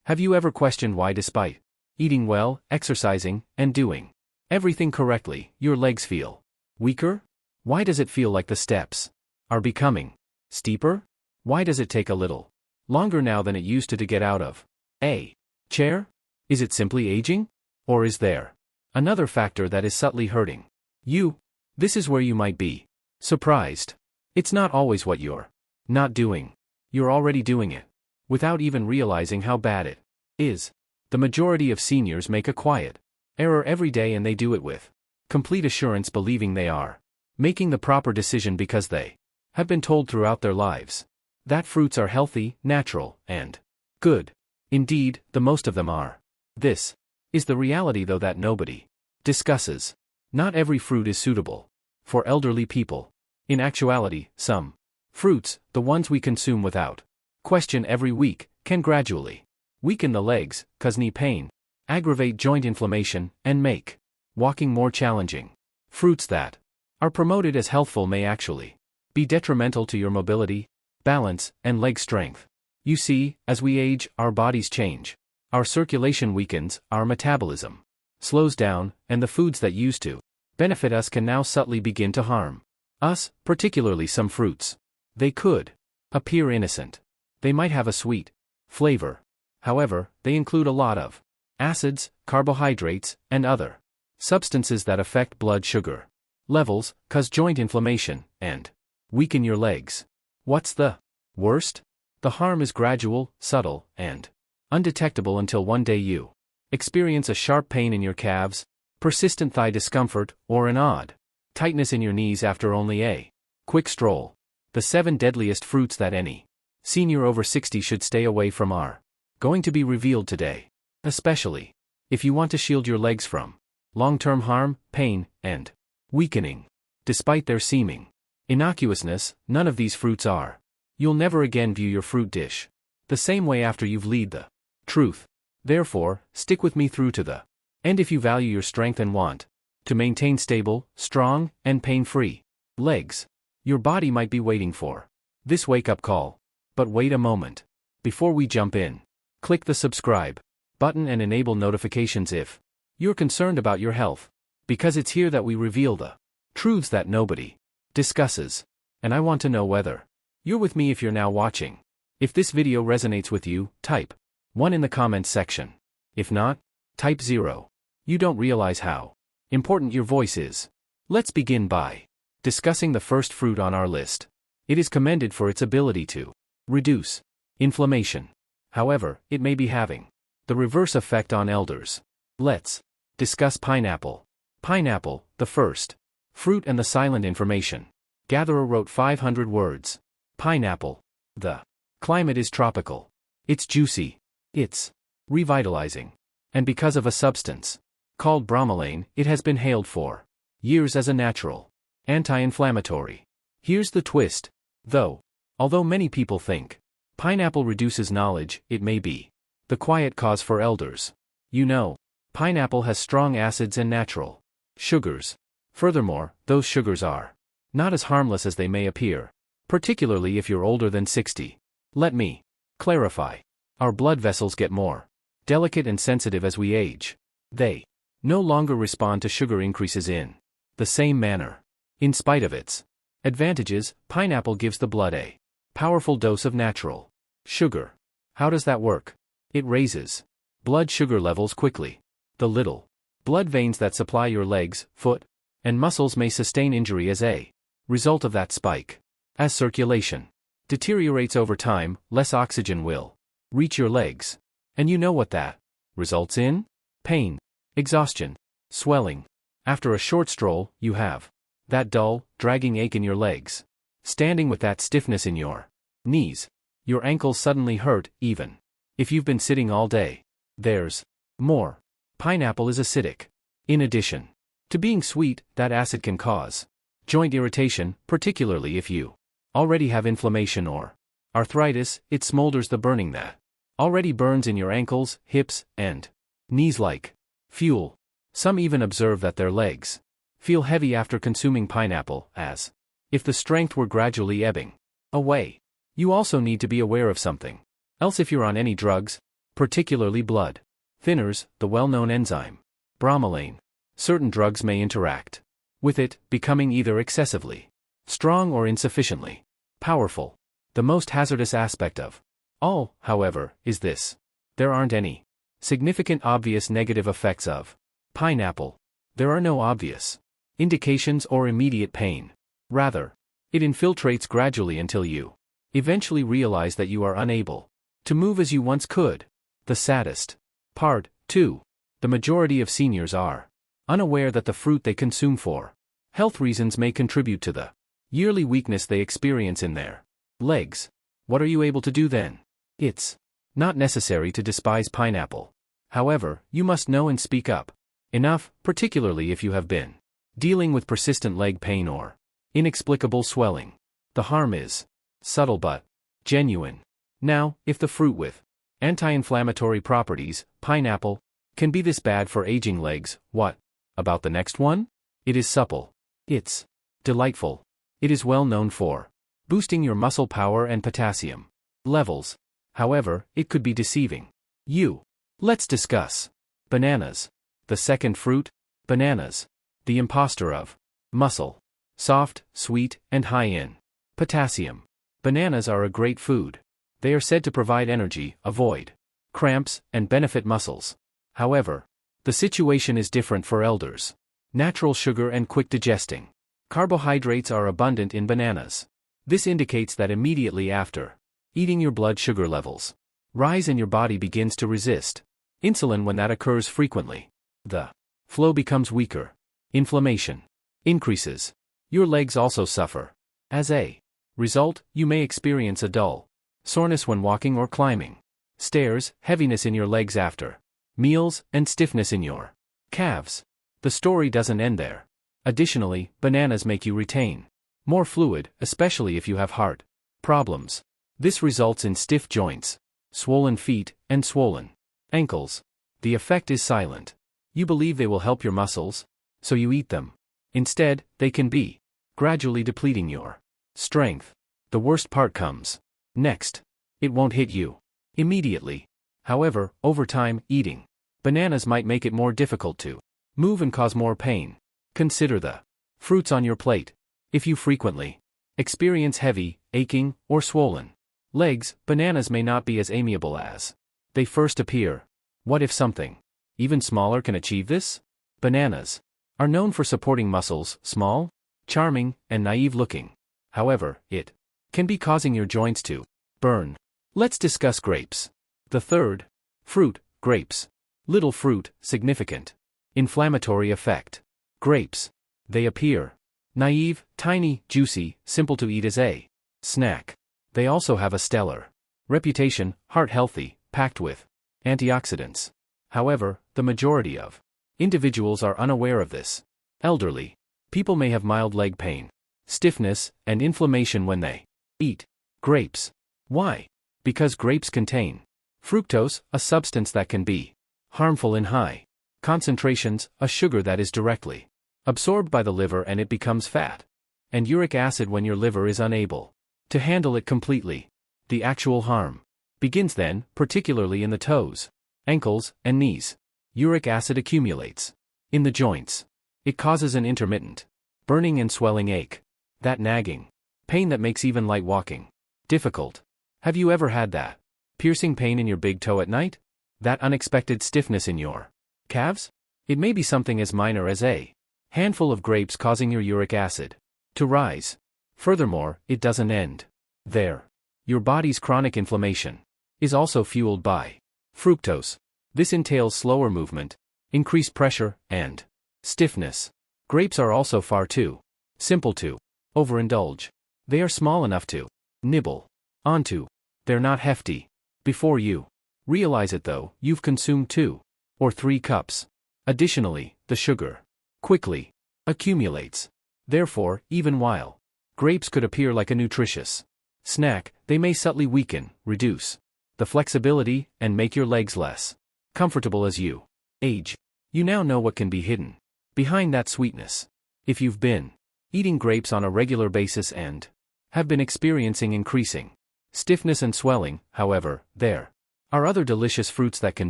Have you ever questioned why, despite eating well, exercising, and doing everything correctly, your legs feel weaker? Why does it feel like the steps are becoming steeper? Why does it take a little longer now than it used to get out of a chair? Is it simply aging? Or is there another factor that is subtly hurting you? This is where you might be surprised. It's not always what you're not doing. You're already doing it without even realizing how bad it is. The majority of seniors make a quiet error every day, and they do it with complete assurance, believing they are making the proper decision because they have been told throughout their lives that fruits are healthy, natural, and good. Indeed, the most of them are. This is the reality, though, that nobody discusses. Not every fruit is suitable for elderly people. In actuality, some fruits, the ones we consume without question every week, can gradually weaken the legs, cause knee pain, aggravate joint inflammation, and make walking more challenging. Fruits that are promoted as healthful may actually be detrimental to your mobility, balance, and leg strength. You see, as we age, our bodies change. Our circulation weakens, our metabolism slows down, and the foods that used to benefit us can now subtly begin to harm us, particularly some fruits. They could appear innocent. They might have a sweet flavor. However, they include a lot of acids, carbohydrates, and other substances that affect blood sugar levels, cause joint inflammation, and weaken your legs. What's the worst? The harm is gradual, subtle, and undetectable until one day you experience a sharp pain in your calves, persistent thigh discomfort, or an odd tightness in your knees after only a quick stroll. The 7 deadliest fruits that any senior over 60 should stay away from are going to be revealed today, especially if you want to shield your legs from long-term harm, pain, and weakening. Despite their seeming innocuousness, none of these fruits are. You'll never again view your fruit dish the same way after you've learned the truth. Therefore, stick with me through to the end if you value your strength and want to maintain stable, strong, and pain-free legs. Your body might be waiting for this wake-up call. But wait a moment. Before we jump in, click the subscribe button and enable notifications if you're concerned about your health, because it's here that we reveal the truths that nobody discusses. And I want to know whether you're with me. If you're now watching, if this video resonates with you, type 1 in the comments section. If not, type 0. You don't realize how important your voice is. Let's begin by discussing the first fruit on our list. It is commended for its ability to reduce inflammation. However, it may be having the reverse effect on elders. Let's discuss pineapple. Pineapple, the first fruit and the silent information gatherer, wrote 500 words. Pineapple. The climate is tropical. It's juicy. It's revitalizing. And because of a substance called bromelain, it has been hailed for years as a natural anti-inflammatory. Here's the twist, though. Although many people think pineapple reduces knowledge, it may be the quiet cause for elders. You know, pineapple has strong acids and natural sugars. Furthermore, those sugars are not as harmless as they may appear, particularly if you're older than 60. Let me clarify. Our blood vessels get more delicate and sensitive as we age. They no longer respond to sugar increases in the same manner. In spite of its advantages, pineapple gives the blood a powerful dose of natural sugar. How does that work? It raises blood sugar levels quickly. The little blood veins that supply your legs, foot, and muscles may sustain injury as a result of that spike. As circulation deteriorates over time, less oxygen will reach your legs. And you know what that results in? Pain, exhaustion, swelling. After a short stroll, you have that dull, dragging ache in your legs. Standing with that stiffness in your knees. Your ankles suddenly hurt, even if you've been sitting all day. There's more. Pineapple is acidic. In addition to being sweet, that acid can cause joint irritation, particularly if you already have inflammation or arthritis. It smolders the burning that already burns in your ankles, hips, and knees like fuel. Some even observe that their legs feel heavy after consuming pineapple, as if the strength were gradually ebbing away. You also need to be aware of something else. If you're on any drugs, particularly blood thinners, the well-known enzyme bromelain. Certain drugs may interact with it, becoming either excessively strong or insufficiently powerful. The most hazardous aspect of all, however, is this: there aren't any significant obvious negative effects of pineapple. There are no obvious indications or immediate pain. Rather, it infiltrates gradually until you eventually realize that you are unable to move as you once could. The saddest part, too: the majority of seniors are unaware that the fruit they consume for health reasons may contribute to the yearly weakness they experience in their legs. What are you able to do then? It's not necessary to despise pineapple. However, you must know and speak up enough, particularly if you have been dealing with persistent leg pain or inexplicable swelling. The harm is subtle but genuine. Now, if the fruit with anti-inflammatory properties, pineapple, can be this bad for aging legs, what about the next one? It is supple. It's delightful. It is well known for boosting your muscle power and potassium levels. However, it could be deceiving you. Let's discuss bananas. The second fruit, bananas, the imposter of muscle. Soft, sweet, and high in potassium. Bananas are a great food. They are said to provide energy, avoid cramps, and benefit muscles. However, the situation is different for elders. Natural sugar and quick digesting carbohydrates are abundant in bananas. This indicates that immediately after eating, your blood sugar levels rise and your body begins to resist insulin. When that occurs frequently, the flow becomes weaker. Inflammation increases. Your legs also suffer. As a result, you may experience a dull soreness when walking or climbing stairs, heaviness in your legs after meals, and stiffness in your calves. The story doesn't end there. Additionally, bananas make you retain more fluid, especially if you have heart problems. This results in stiff joints, swollen feet, and swollen ankles. The effect is silent. You believe they will help your muscles, so you eat them. Instead, they can be gradually depleting your strength. The worst part comes next. It won't hit you immediately. However, over time, eating bananas might make it more difficult to move and cause more pain. Consider the fruits on your plate. If you frequently experience heavy, aching, or swollen legs, bananas may not be as amiable as they first appear. What if something even smaller can achieve this? Bananas are known for supporting muscles, small, charming, and naive looking. However, it can be causing your joints to burn. Let's discuss grapes. The third fruit, grapes. Little fruit, significant inflammatory effect. Grapes. They appear naive, tiny, juicy, simple to eat as a snack. They also have a stellar reputation, heart healthy, packed with antioxidants. However, the majority of individuals are unaware of this. Elderly people may have mild leg pain, stiffness, and inflammation when they eat grapes. Why? Because grapes contain fructose, a substance that can be harmful in high concentrations, a sugar that is directly absorbed by the liver and it becomes fat, and uric acid when your liver is unable to handle it completely. The actual harm begins then, particularly in the toes, ankles, and knees. Uric acid accumulates in the joints. It causes an intermittent burning and swelling ache. That nagging pain that makes even light walking difficult. Have you ever had that piercing pain in your big toe at night? That unexpected stiffness in your calves? It may be something as minor as a handful of grapes causing your uric acid to rise. Furthermore, it doesn't end there. Your body's chronic inflammation is also fueled by fructose. This entails slower movement, increased pressure, and stiffness. Grapes are also far too simple to overindulge. They are small enough to nibble onto. They're not hefty. Before you realize it though, you've consumed 2 or 3 cups. Additionally, the sugar quickly accumulates. Therefore, even while grapes could appear like a nutritious snack, they may subtly weaken, reduce the flexibility, and make your legs less comfortable as you age. You now know what can be hidden behind that sweetness. If you've been eating grapes on a regular basis and have been experiencing increasing stiffness and swelling, however, there are other delicious fruits that can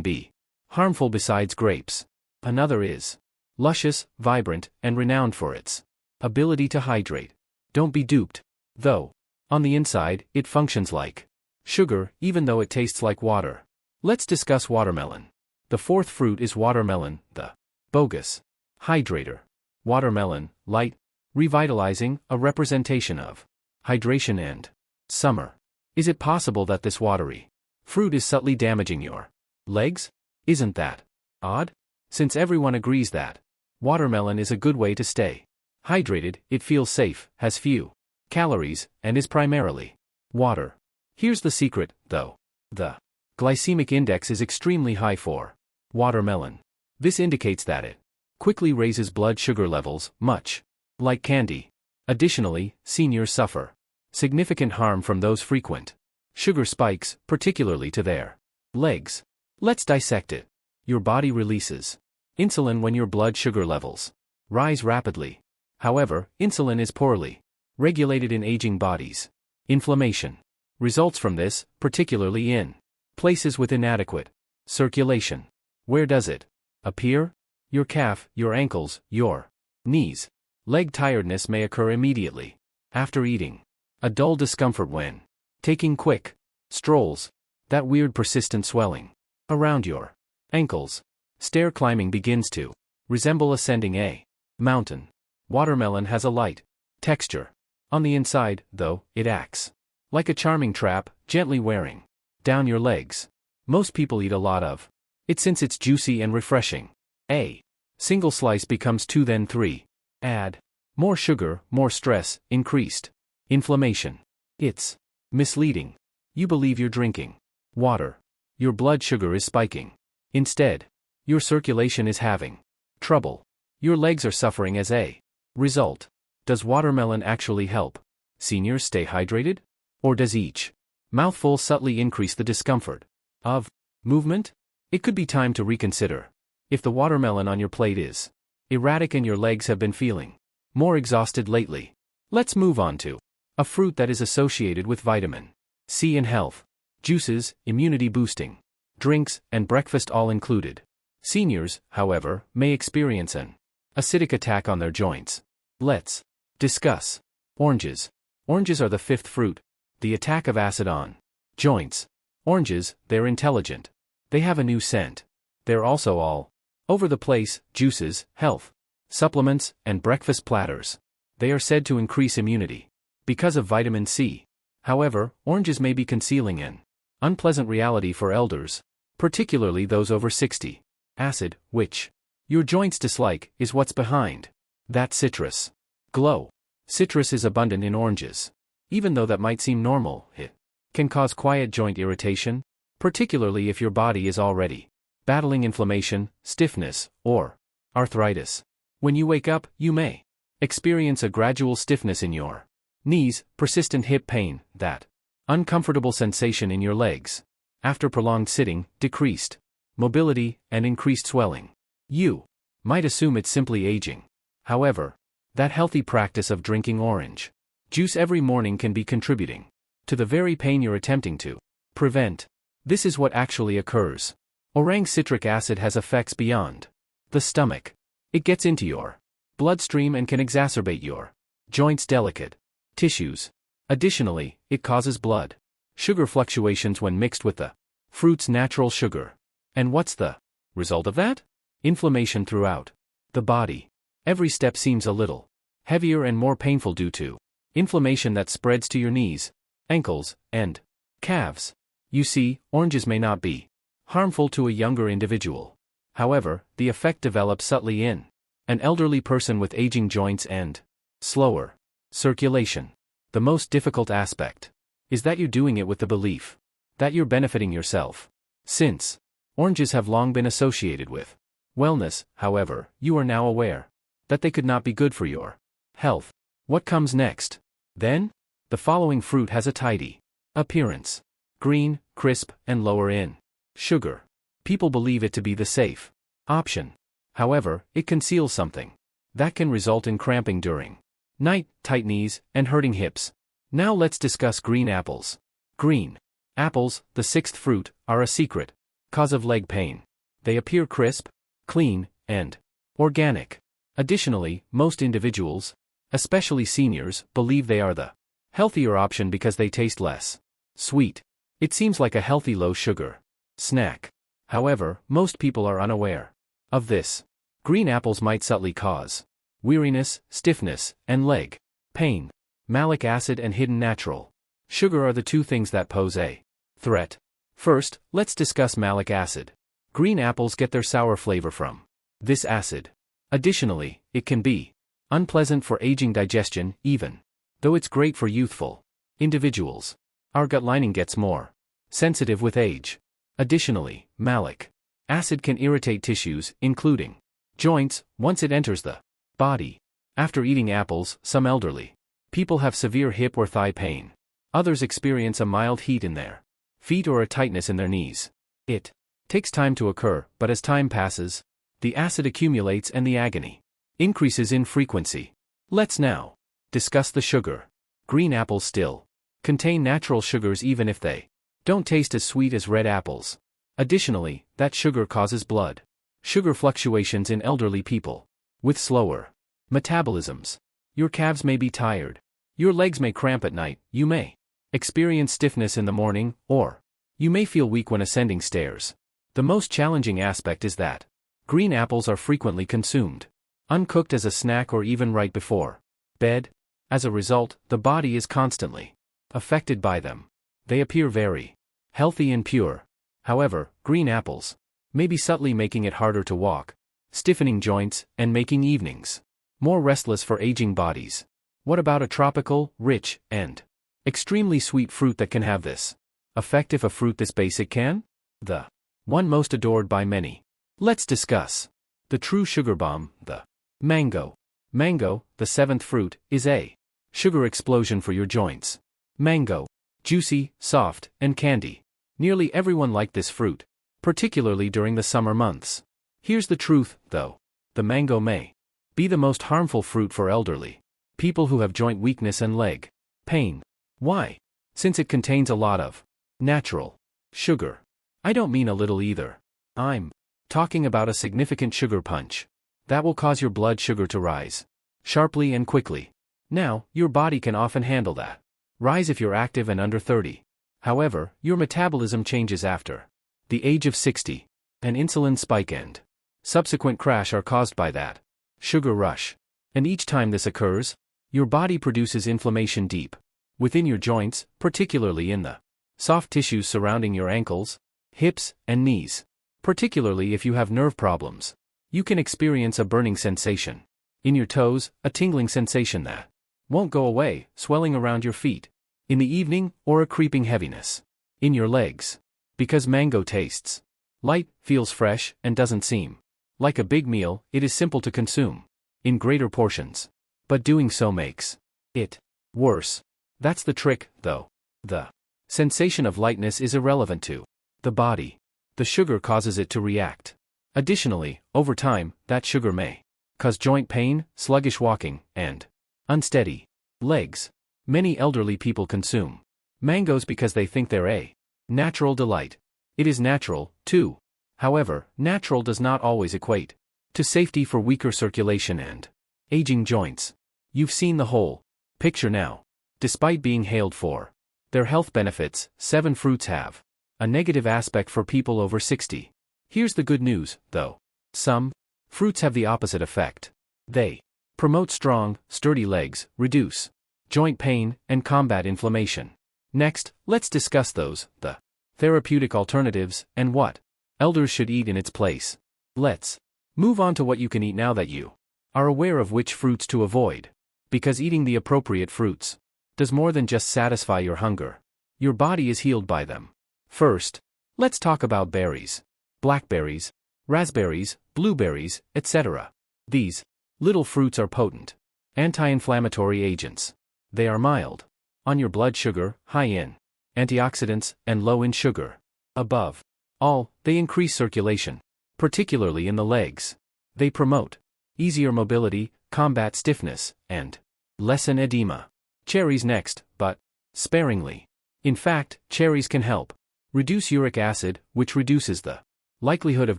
be harmful besides grapes. Another is luscious, vibrant, and renowned for its ability to hydrate. Don't be duped, though. On the inside, it functions like sugar, even though it tastes like water. Let's discuss watermelon. The fourth fruit is watermelon, the bogus hydrator. Watermelon, light, revitalizing, a representation of hydration and summer. Is it possible that this watery fruit is subtly damaging your legs? Isn't that odd? Since everyone agrees that watermelon is a good way to stay hydrated, it feels safe, has few calories, and is primarily water. Here's the secret, though. The glycemic index is extremely high for watermelon. This indicates that it quickly raises blood sugar levels, much like candy. Additionally, seniors suffer significant harm from those frequent sugar spikes, particularly to their legs. Let's dissect it. Your body releases insulin when your blood sugar levels rise rapidly. However, insulin is poorly regulated in aging bodies. Inflammation results from this, particularly in places with inadequate circulation. Where does it appear? Your calf, your ankles, your knees. Leg tiredness may occur immediately after eating. A dull discomfort when taking quick strolls. That weird persistent swelling around your ankles. Stair climbing begins to resemble ascending a mountain. Watermelon has a light texture. On the inside, though, it acts like a charming trap, gently wearing down your legs. Most people eat a lot of it since it's juicy and refreshing. A single slice becomes 2, then 3. Add more sugar, more stress, increased inflammation. It's misleading. You believe you're drinking water. Your blood sugar is spiking. Instead, your circulation is having trouble. Your legs are suffering as a result. Does watermelon actually help seniors stay hydrated? Or does each mouthful subtly increase the discomfort of movement? It could be time to reconsider. If the watermelon on your plate is erratic and your legs have been feeling more exhausted lately, let's move on to a fruit that is associated with vitamin C and health. Juices, immunity boosting drinks, and breakfast all included. Seniors, however, may experience an acidic attack on their joints. Let's discuss oranges. Oranges are the fifth fruit. The attack of acid on joints. Oranges, they're intelligent. They have a new scent. They're also all over the place: juices, health supplements, and breakfast platters. They are said to increase immunity because of vitamin C. However, oranges may be concealing an unpleasant reality for elders, particularly those over 60. Acid, which your joints dislike, is what's behind that citrus glow. Citrus is abundant in oranges. Even though that might seem normal, it can cause quiet joint irritation, particularly if your body is already battling inflammation, stiffness, or arthritis. When you wake up, you may experience a gradual stiffness in your knees, persistent hip pain, that uncomfortable sensation in your legs. After prolonged sitting, decreased mobility, and increased swelling. You might assume it's simply aging. However, that healthy practice of drinking orange juice every morning can be contributing to the very pain you're attempting to prevent. This is what actually occurs. Orang citric acid has effects beyond the stomach. It gets into your bloodstream and can exacerbate your joints' delicate tissues. Additionally, it causes blood sugar fluctuations when mixed with the fruit's natural sugar. And what's the result of that? Inflammation throughout the body. Every step seems a little heavier and more painful due to inflammation that spreads to your knees, ankles, and calves. You see, oranges may not be harmful to a younger individual. However, the effect develops subtly in an elderly person with aging joints and slower circulation. The most difficult aspect is that you're doing it with the belief that you're benefiting yourself. Since oranges have long been associated with wellness, however, you are now aware that they could not be good for your health. What comes next? Then, the following fruit has a tidy appearance. Green, crisp, and lower in sugar. People believe it to be the safe option. However, it conceals something that can result in cramping during night, tight knees, and hurting hips. Now let's discuss green apples. Green Apples, the sixth fruit, are a secret cause of leg pain. They appear crisp, clean, and organic. Additionally, most individuals, especially seniors, believe they are the healthier option because they taste less sweet. It seems like a healthy low-sugar snack. However, most people are unaware of this. Green apples might subtly cause weariness, stiffness, and leg pain. Malic acid and hidden natural sugar are the two things that pose a threat. First, let's discuss malic acid. Green apples get their sour flavor from this acid. Additionally, it can be unpleasant for aging digestion, even though it's great for youthful individuals. Our gut lining gets more sensitive with age. Additionally, malic acid can irritate tissues, including joints, once it enters the body. After eating apples, some elderly people have severe hip or thigh pain. Others experience a mild heat in their feet or a tightness in their knees. It takes time to occur, but as time passes, the acid accumulates and the agony increases in frequency. Let's now discuss the sugar. Green apples still contain natural sugars even if they don't taste as sweet as red apples. Additionally, that sugar causes blood sugar fluctuations in elderly people with slower metabolisms. Your calves may be tired. Your legs may cramp at night. You may experience stiffness in the morning, or you may feel weak when ascending stairs. The most challenging aspect is that green apples are frequently consumed uncooked as a snack or even right before bed. As a result, the body is constantly affected by them. They appear very healthy and pure. However, green apples may be subtly making it harder to walk, stiffening joints, and making evenings more restless for aging bodies. What about a tropical, rich, and extremely sweet fruit that can have this effect if a fruit this basic can? The one most adored by many. Let's discuss the true sugar bomb, the mango. Mango, the seventh fruit, is a sugar explosion for your joints. Mango, juicy, soft, and candy. Nearly everyone liked this fruit, particularly during the summer months. Here's the truth, though. The mango may be the most harmful fruit for elderly people who have joint weakness and leg pain. Why? Since it contains a lot of natural sugar. I don't mean a little either. I'm talking about a significant sugar punch that will cause your blood sugar to rise sharply and quickly. Now, your body can often handle that rise if you're active and under 30. However, your metabolism changes after the age of 60. An insulin spike and subsequent crash are caused by that sugar rush. And each time this occurs, your body produces inflammation deep within your joints, particularly in the soft tissues surrounding your ankles, hips, and knees. Particularly if you have nerve problems, you can experience a burning sensation in your toes, a tingling sensation that won't go away, swelling around your feet in the evening, or a creeping heaviness in your legs. Because mango tastes light, feels fresh, and doesn't seem like a big meal, it is simple to consume in greater portions. But doing so makes it worse. That's the trick, though. The sensation of lightness is irrelevant to the body. The sugar causes it to react. Additionally, over time, that sugar may cause joint pain, sluggish walking, and unsteady legs. Many elderly people consume mangoes because they think they're a natural delight. It is natural, too. However, natural does not always equate to safety for weaker circulation and aging joints. You've seen the whole picture now. Despite being hailed for their health benefits, 7 fruits have a negative aspect for people over 60. Here's the good news, though. Some fruits have the opposite effect. They promote strong, sturdy legs, reduce joint pain, and combat inflammation. Next, let's discuss those, the therapeutic alternatives, and what elders should eat in its place. Let's move on to what you can eat now that you are aware of which fruits to avoid. Because eating the appropriate fruits does more than just satisfy your hunger. Your body is healed by them. First, let's talk about berries. Blackberries, raspberries, blueberries, etc. These little fruits are potent anti-inflammatory agents. They are mild on your blood sugar, high in antioxidants, and low in sugar. Above all, they increase circulation, particularly in the legs. They promote easier mobility, combat stiffness, and lessen edema. Cherries next, but sparingly. In fact, cherries can help reduce uric acid, which reduces the likelihood of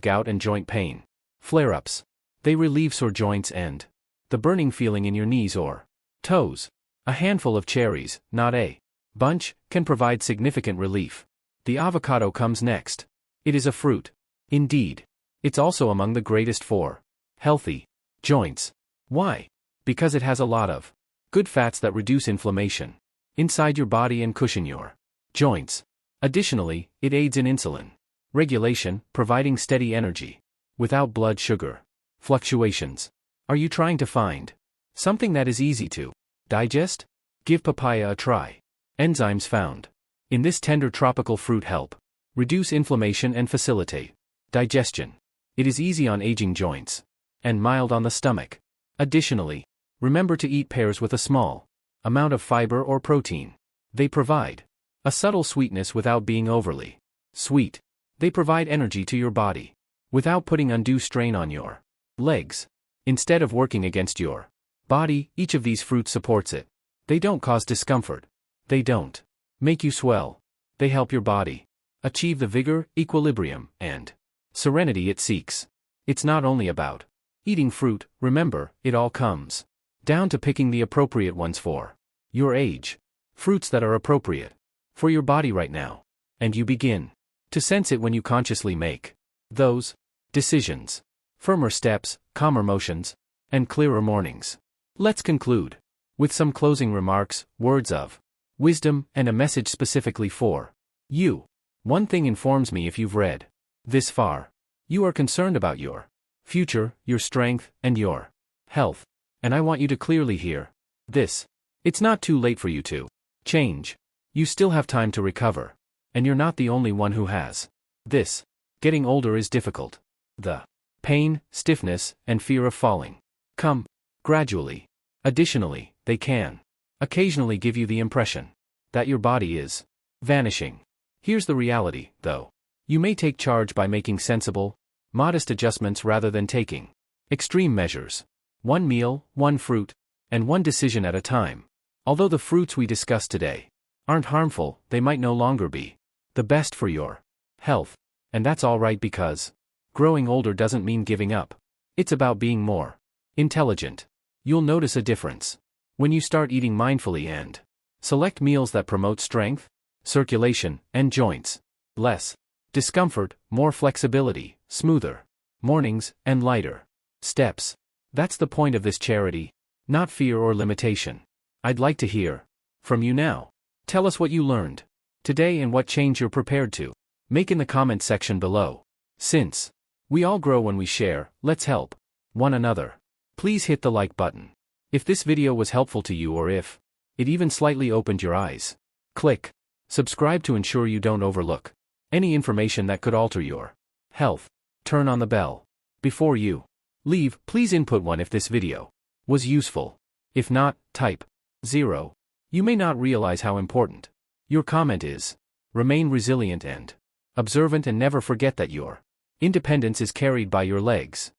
gout and joint pain. Flare-ups. They relieve sore joints and the burning feeling in your knees or toes. A handful of cherries, not a bunch, can provide significant relief. The avocado comes next. It is a fruit. Indeed. It's also among the greatest for healthy joints. Why? Because it has a lot of good fats that reduce inflammation inside your body and cushion your joints. Additionally, it aids in insulin regulation, providing steady energy without blood sugar fluctuations. Are you trying to find something that is easy to digest? Give papaya a try. Enzymes found in this tender tropical fruit help reduce inflammation and facilitate digestion. It is easy on aging joints and mild on the stomach. Additionally, remember to eat pears with a small amount of fiber or protein. They provide a subtle sweetness without being overly sweet. They provide energy to your body without putting undue strain on your legs. Instead of working against your body, each of these fruits supports it. They don't cause discomfort. They don't make you swell. They help your body achieve the vigor, equilibrium, and serenity it seeks. It's not only about eating fruit, remember, it all comes down to picking the appropriate ones for your age. Fruits that are appropriate for your body right now. And you begin to sense it when you consciously make those decisions. Firmer steps, calmer motions, and clearer mornings. Let's conclude with some closing remarks, words of wisdom, and a message specifically for you. One thing informs me if you've read this far. You are concerned about your future, your strength, and your health. And I want you to clearly hear this. It's not too late for you to change. You still have time to recover. And you're not the only one who has this. Getting older is difficult. The pain, stiffness, and fear of falling come gradually. Additionally, they can occasionally give you the impression that your body is vanishing. Here's the reality, though. You may take charge by making sensible, modest adjustments rather than taking extreme measures. One meal, one fruit, and one decision at a time. Although the fruits we discussed today aren't harmful, they might no longer be the best for your health. And that's all right, because growing older doesn't mean giving up. It's about being more intelligent. You'll notice a difference when you start eating mindfully and select meals that promote strength, circulation, and joints. Less discomfort, more flexibility, smoother mornings, and lighter steps. That's the point of this charity, not fear or limitation. I'd like to hear from you now. Tell us what you learned today and what change you're prepared to make in the comment section below. Since we all grow when we share, let's help one another. Please hit the like button if this video was helpful to you, or if it even slightly opened your eyes. Click subscribe to ensure you don't overlook any information that could alter your health. Turn on the bell. Before you leave, please input 1 if this video was useful. If not, type 0. You may not realize how important your comment is. Remain resilient and observant, and never forget that your independence is carried by your legs.